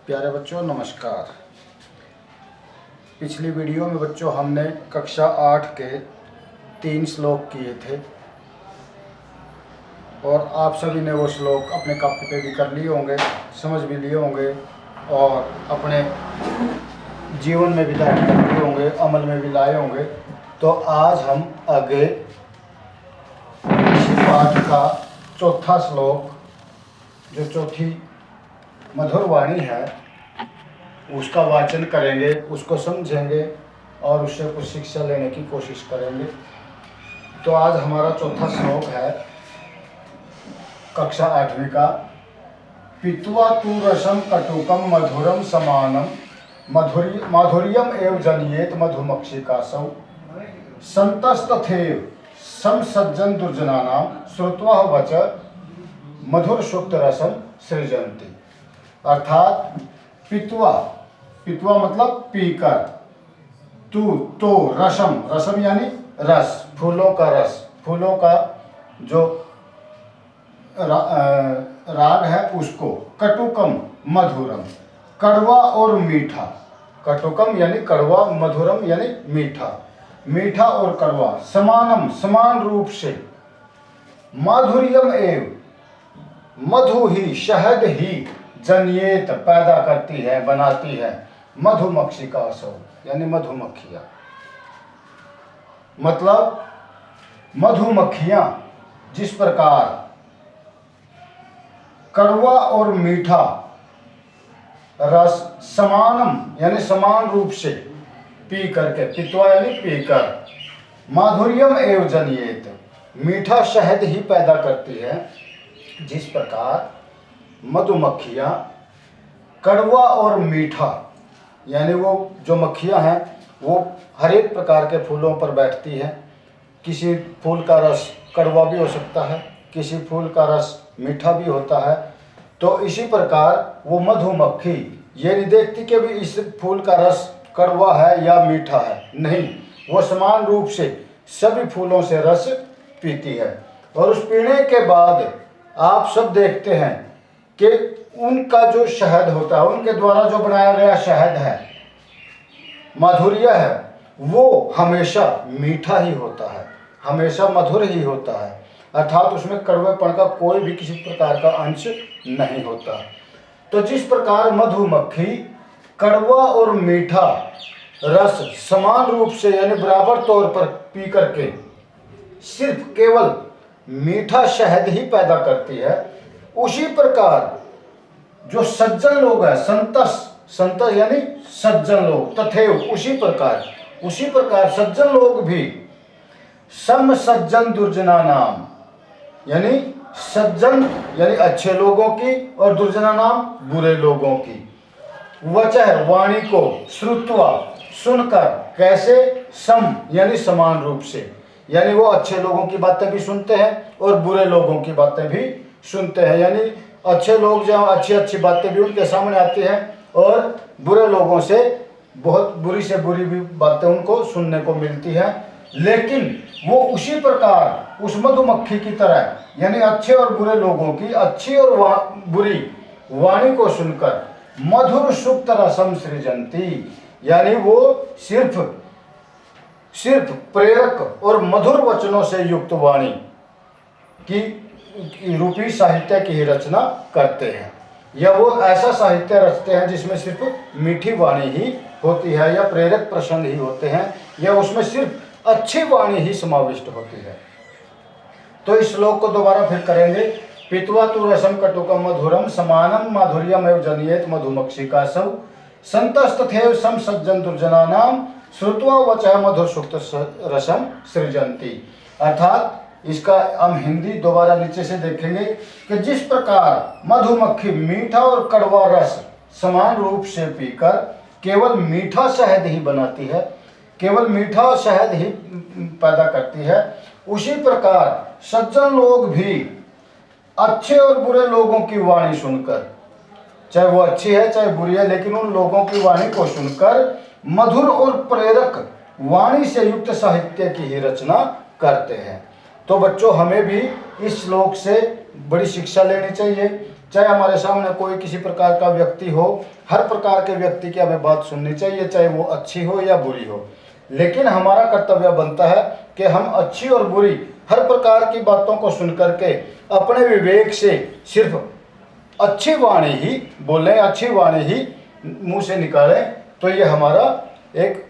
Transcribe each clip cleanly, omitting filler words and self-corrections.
प्यारे बच्चों नमस्कार। पिछली वीडियो में बच्चों हमने कक्षा 8 के 3 श्लोक किए थे और आप सभी ने वो श्लोक अपने कॉपी पे भी कर लिए होंगे, समझ भी लिए होंगे और अपने जीवन में भी धारण कर लिए होंगे, अमल में भी लाए होंगे। तो आज हम आगे इसी पाठ का चौथा श्लोक, जो चौथी मधुर वाणी है, उसका वाचन करेंगे, उसको समझेंगे और उससे कुछ शिक्षा लेने की कोशिश करेंगे। तो आज हमारा चौथा श्लोक है कक्षा 8वीं का। पीत्वा तु रसम कटुकम मधुरम समानम माधुर्यम एव जनियेत मधुमक्षिकासौ संतस्तथैव समसज्जन दुर्जनानां श्रुत्वा वच मधुर सुक्त रसम सृजन्ति। अर्थात पीत्वा मतलब पीकर, तू तो रसम यानी रस, फूलों का रस, फूलों का जो राग है उसको, कटुकम मधुरम कड़वा और मीठा, कटुकम यानी कड़वा, मधुरम यानी मीठा, मीठा और कड़वा, समानम समान रूप से, माधुर्यम एव मधु ही, शहद ही, जनियेत पैदा करती है, बनाती है, मधुमक्षिकासौ यानी मधुमक्खियां। मतलब मधुमक्खियां जिस प्रकार कड़वा और मीठा रस समानम यानी समान रूप से पी करके, पीत्वा यानी पीकर, माधुर्यम एव जनियेत मीठा शहद ही पैदा करती है, जिस प्रकार मधुमक्खियाँ कड़वा और मीठा यानी वो जो मक्खियाँ हैं वो हर एक प्रकार के फूलों पर बैठती हैं। किसी फूल का रस कड़वा भी हो सकता है, किसी फूल का रस मीठा भी होता है। तो इसी प्रकार वो मधुमक्खी ये नहीं देखती कि भी इस फूल का रस कड़वा है या मीठा है, नहीं, वो समान रूप से सभी फूलों से रस पीती है। और उस पीने के बाद आप सब देखते हैं कि उनका जो शहद होता है, उनके द्वारा जो बनाया गया शहद है, माधुर्य है, वो हमेशा मीठा ही होता है, हमेशा मधुर ही होता है। अर्थात उसमें कड़वेपन का कोई भी किसी प्रकार का अंश नहीं होता। तो जिस प्रकार मधुमक्खी कड़वा और मीठा रस समान रूप से यानी बराबर तौर पर पी करके सिर्फ केवल मीठा शहद ही पैदा करती है, उसी प्रकार जो सज्जन लोग हैं, संत यानी सज्जन लोग, तथैव उसी प्रकार सज्जन लोग भी सम सज्जन दुर्जना नाम यानी सज्जन यानी अच्छे लोगों की और दुर्जना नाम बुरे लोगों की, वचः वाणी को, श्रुत्वा सुनकर, कैसे, सम यानी समान रूप से, यानी वो अच्छे लोगों की बातें भी सुनते हैं और बुरे लोगों की बातें भी सुनते हैं। यानी अच्छे लोग जो अच्छी बातें भी उनके सामने आती हैं और बुरे लोगों से बहुत बुरी से बुरी भी बातें उनको सुनने को मिलती हैं। लेकिन वो उसी प्रकार उस मधुमक्खी की तरह यानी अच्छे और बुरे लोगों की अच्छी और बुरी वाणी को सुनकर मधुर सुक्त रसम सृजन्ति, यानी वो सिर्फ प्रेरक और मधुर वचनों से युक्त वाणी की रूपी साहित्य की ही रचना करते हैं, या वो ऐसा साहित्य रचते हैं जिसमें सिर्फ मीठी वाणी ही होती है, या प्रेरक प्रसंग ही होते हैं, या उसमें सिर्फ अच्छी वाणी ही समाविष्ट होती है। तो इस श्लोक को दोबारा फिर करेंगे। पीत्वा तु रसम कटुकम मधुरम समानम माधुर्यम एव जनियेत मधुमक्षिकासौ संतस्तथैव सम सज्जन दुर्जनानां श्रुत्वा वचः मधुर सुक्त रसम सृजन्ति। अर्थात इसका हम हिंदी दोबारा नीचे से देखेंगे कि जिस प्रकार मधुमक्खी मीठा और कड़वा रस समान रूप से पीकर केवल मीठा शहद ही बनाती है, केवल मीठा शहद ही पैदा करती है, उसी प्रकार सज्जन लोग भी अच्छे और बुरे लोगों की वाणी सुनकर, चाहे वो अच्छी है चाहे बुरी है, लेकिन उन लोगों की वाणी को सुनकर मधुर और प्रेरक वाणी से युक्त साहित्य की ही रचना करते हैं। तो बच्चों हमें भी इस श्लोक से बड़ी शिक्षा लेनी चाहिए। चाहे हमारे सामने कोई किसी प्रकार का व्यक्ति हो, हर प्रकार के व्यक्ति की हमें बात सुननी चाहिए, चाहे वो अच्छी हो या बुरी हो। लेकिन हमारा कर्तव्य बनता है कि हम अच्छी और बुरी हर प्रकार की बातों को सुन करके अपने विवेक से सिर्फ अच्छी वाणी ही बोलें, अच्छी वाणी ही मुंह से निकालें। तो ये हमारा एक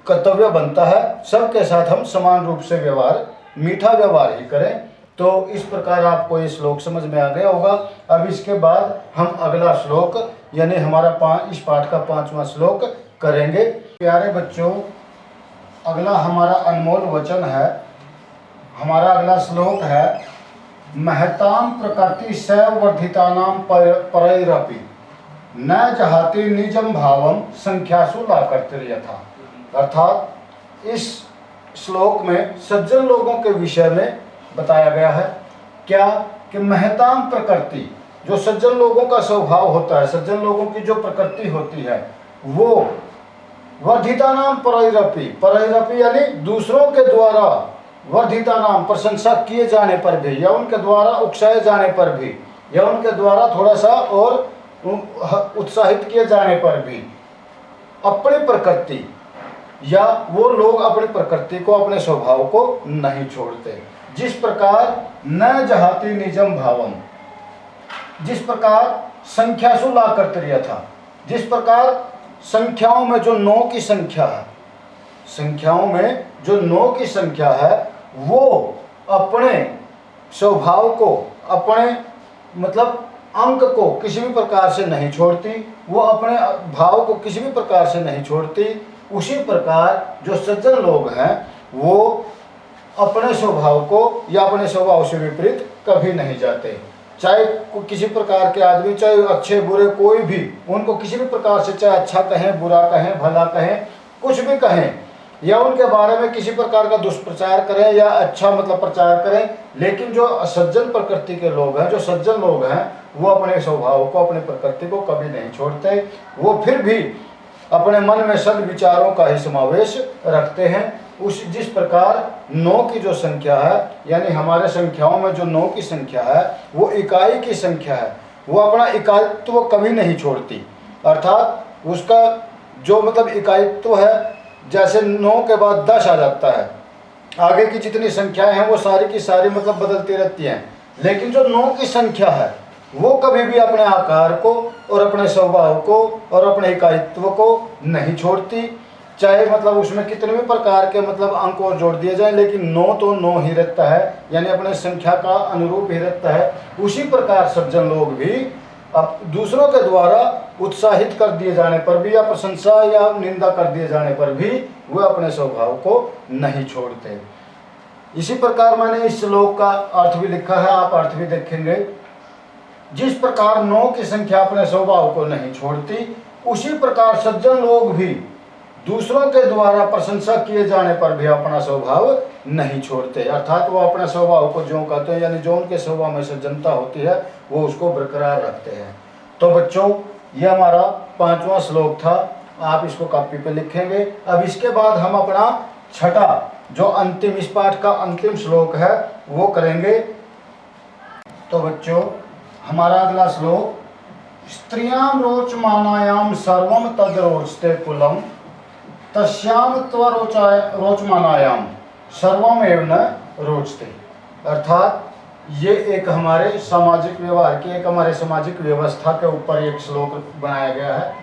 कर्तव्य बनता है। सबके साथ हम समान रूप से व्यवहार, मीठा व्यवहार ही करें। तो इस प्रकार आपको ये श्लोक समझ में आ गया होगा। अब इसके बाद हम अगला श्लोक यानी हमारा इस पाठ का 5वां श्लोक करेंगे। प्यारे बच्चों, अगला हमारा अनमोल वचन है। हमारा अगला श्लोक है, महताम प्रकृति सैव वर्धितानां परैरपि न जहाति निजम भावम संख्यासु लाकर्तर्यथा। अर्थात इस श्लोक में सज्जन लोगों के विषय में बताया गया है। क्या कि महताम प्रकृति, जो सज्जन लोगों का स्वभाव होता है, सज्जन लोगों की जो प्रकृति होती है, वो वर्धिता नाम परैरपि, परैरपि यानी दूसरों के द्वारा, वर्धिता नाम प्रशंसा किए जाने पर भी, या उनके द्वारा उकसाए जाने पर भी, या उनके द्वारा थोड़ा सा और उत्साहित किए जाने पर भी अपनी प्रकृति, या वो लोग अपनी प्रकृति को, अपने स्वभाव को नहीं छोड़ते। जिस प्रकार न जहाति निजम भावम, जिस प्रकार संख्यासु लाकर्तर्य था, जिस प्रकार संख्याओं में जो 9 की संख्या है, संख्याओं में जो 9 की संख्या है, वो अपने स्वभाव को, अपने मतलब अंक को किसी भी प्रकार से नहीं छोड़ती, वो अपने भाव को किसी भी प्रकार से नहीं छोड़ती। उसी प्रकार जो सज्जन लोग हैं वो अपने स्वभाव को या अपने स्वभाव से विपरीत कभी नहीं जाते। चाहे किसी प्रकार के आदमी, चाहे अच्छे बुरे कोई भी, उनको किसी भी प्रकार से, चाहे अच्छा कहें, बुरा कहें, भला कहें, कुछ भी कहें, या उनके बारे में किसी प्रकार का दुष्प्रचार करें या अच्छा मतलब प्रचार करें, लेकिन जो सज्जन प्रकृति के लोग हैं, जो सज्जन लोग हैं, वो अपने स्वभाव को, अपनी प्रकृति को कभी नहीं छोड़ते। वो फिर भी अपने मन में सद विचारों का ही समावेश रखते हैं। उस जिस प्रकार 9 की जो संख्या है, यानी हमारे संख्याओं में जो 9 की संख्या है, वो इकाई की संख्या है, वो अपना इकाईत्व कभी नहीं छोड़ती। अर्थात उसका जो मतलब इकाईत्व है, जैसे 9 के बाद 10 आ जाता है, आगे की जितनी संख्याएं हैं वो सारी की सारी मतलब बदलती रहती हैं, लेकिन जो 9 की संख्या है वो कभी भी अपने आकार को और अपने स्वभाव को और अपने इकाईत्व को नहीं छोड़ती। चाहे मतलब उसमें कितने भी प्रकार के मतलब अंक और जोड़ दिए जाए, लेकिन 9 तो 9 ही रहता है, यानी अपने संख्या का अनुरूप ही रहता है। उसी प्रकार सज्जन लोग भी अब दूसरों के द्वारा उत्साहित कर दिए जाने पर भी, या प्रशंसा या निंदा कर दिए जाने पर भी, वह अपने स्वभाव को नहीं छोड़ते। इसी प्रकार मैंने इस श्लोक का अर्थ भी लिखा है, आप अर्थ भी देखेंगे। जिस प्रकार 9 की संख्या अपने स्वभाव को नहीं छोड़ती, उसी प्रकार सज्जन लोग भी दूसरों के द्वारा प्रशंसा किए जाने पर भी अपना स्वभाव नहीं छोड़ते। अर्थात वो अपने स्वभाव को जो कहते हैं, यानी जो उनके स्वभाव में सज्जनता होती है, वो उसको बरकरार रखते हैं। तो बच्चों, ये हमारा 5वां श्लोक था, आप इसको कॉपी पे लिखेंगे। अब इसके बाद हम अपना छठा जो अंतिम, इस पाठ का अंतिम श्लोक है, वो करेंगे। तो बच्चों, हमारा अगला श्लोक, स्त्रियां रोचमानायाम सर्वम तद रोचते कुलम तस्याम रोचमानायाम सर्वम एव न रोचते। अर्थात ये एक हमारे सामाजिक व्यवहार की, एक हमारे सामाजिक व्यवस्था के ऊपर एक श्लोक बनाया गया है,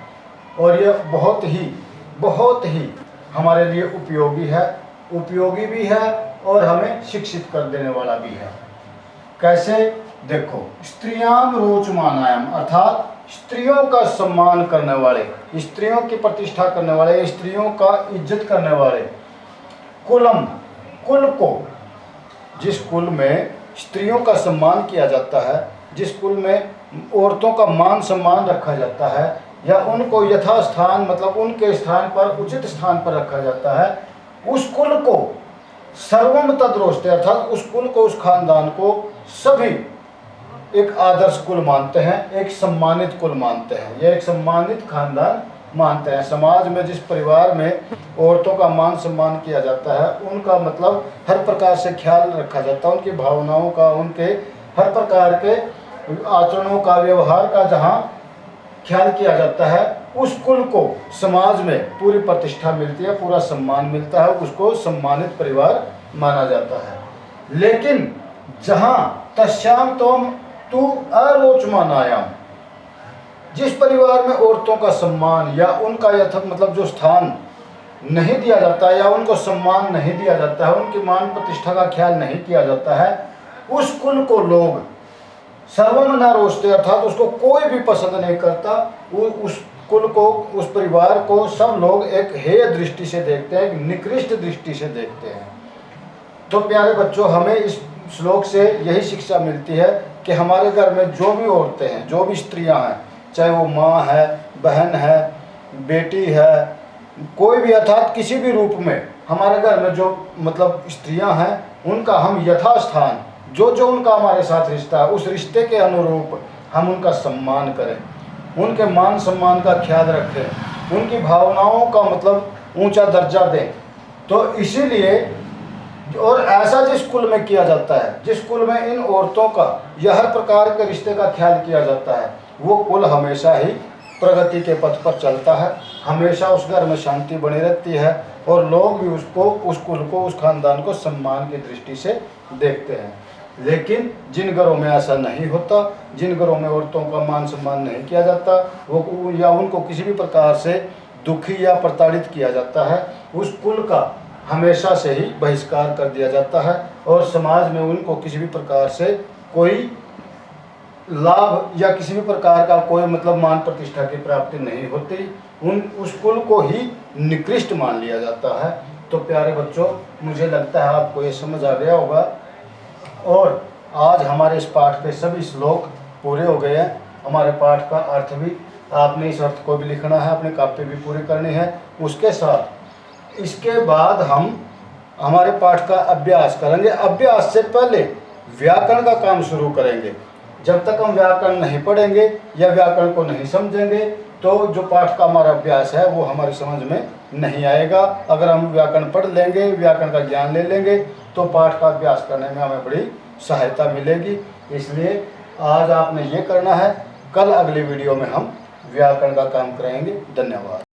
और ये बहुत ही हमारे लिए उपयोगी भी है और हमें शिक्षित कर देने वाला भी है। कैसे? देखो, स्त्रियां रोचमानायाम अर्थात स्त्रियों का सम्मान करने वाले, स्त्रियों की प्रतिष्ठा करने वाले, स्त्रियों का इज्जत करने वाले, कुलम, कुल को, जिस कुल में स्त्रियों का सम्मान किया जाता है, जिस कुल में औरतों का मान सम्मान रखा जाता है, या उनको यथास्थान मतलब उनके स्थान पर, उचित स्थान पर रखा जाता है, उस कुल को सर्वम तद रोचते, अर्थात उस कुल को, उस खानदान को सभी एक आदर्श कुल मानते हैं, एक सम्मानित कुल मानते हैं। यह एक सम्मानित खानदान मानते हैं। समाज में जिस परिवार में औरतों का मान सम्मान किया जाता है, उनका मतलब हर प्रकार से ख्याल रखा जाता है, उनकी भावनाओं का, उनके हर प्रकार के आचरणों का, व्यवहार का जहाँ ख्याल किया जाता है, उस कुल को समाज में पूरी प्रतिष्ठा मिलती है, पूरा सम्मान मिलता है, उसको सम्मानित परिवार माना जाता है। लेकिन जहाँ तस्याम तोम तू अरोचमानायाम, जिस परिवार में औरतों का सम्मान या उनका मतलब जो स्थान नहीं दिया जाता है या उनको सम्मान नहीं दिया जाता है, उनकी मान प्रतिष्ठा का ख्याल नहीं किया जाता है, उस कुल को लोग सर्वम न रोचते, अर्थात उसको कोई भी पसंद नहीं करता। उस कुल को, उस परिवार को सब लोग एक हेय दृष्टि से देखते हैं, एक निकृष्ट दृष्टि से देखते हैं। तो प्यारे बच्चों, हमें इस श्लोक से यही शिक्षा मिलती है कि हमारे घर में जो भी औरतें हैं, जो भी स्त्रियां हैं, चाहे वो माँ है, बहन है, बेटी है, कोई भी, अर्थात किसी भी रूप में हमारे घर में जो मतलब स्त्रियां हैं, उनका हम यथास्थान, जो जो उनका हमारे साथ रिश्ता है, उस रिश्ते के अनुरूप हम उनका सम्मान करें, उनके मान सम्मान का ख्याल रखें, उनकी भावनाओं का मतलब ऊंचा दर्जा दें। तो इसीलिए, और ऐसा जिस कुल में किया जाता है, जिस कुल में इन औरतों का या हर प्रकार के रिश्ते का ख्याल किया जाता है, वो कुल हमेशा ही प्रगति के पथ पर चलता है, हमेशा उस घर में शांति बनी रहती है और लोग भी उसको, उस कुल को, उस खानदान को सम्मान की दृष्टि से देखते हैं। लेकिन जिन घरों में ऐसा नहीं होता, जिन घरों में औरतों का मान सम्मान नहीं किया जाता, वो या उनको किसी भी प्रकार से दुखी या प्रताड़ित किया जाता है, उस कुल का हमेशा से ही बहिष्कार कर दिया जाता है और समाज में उनको किसी भी प्रकार से कोई लाभ या किसी भी प्रकार का कोई मतलब मान प्रतिष्ठा की प्राप्ति नहीं होती, उस कुल को ही निकृष्ट मान लिया जाता है। तो प्यारे बच्चों, मुझे लगता है आपको ये समझ आ गया होगा और आज हमारे इस पाठ के सभी श्लोक पूरे हो गए हैं। हमारे पाठ का अर्थ भी, आपने इस अर्थ को भी लिखना है, अपनी कॉपी भी पूरी करनी है। उसके साथ इसके बाद हम हमारे पाठ का अभ्यास करेंगे। अभ्यास से पहले व्याकरण का काम शुरू करेंगे। जब तक हम व्याकरण नहीं पढ़ेंगे या व्याकरण को नहीं समझेंगे, तो जो पाठ का हमारा अभ्यास है वो हमारी समझ में नहीं आएगा। अगर हम व्याकरण पढ़ लेंगे, व्याकरण का ज्ञान ले लेंगे, तो पाठ का अभ्यास करने में हमें बड़ी सहायता मिलेगी। इसलिए आज आपने ये करना है, कल अगली वीडियो में हम व्याकरण का काम करेंगे। धन्यवाद।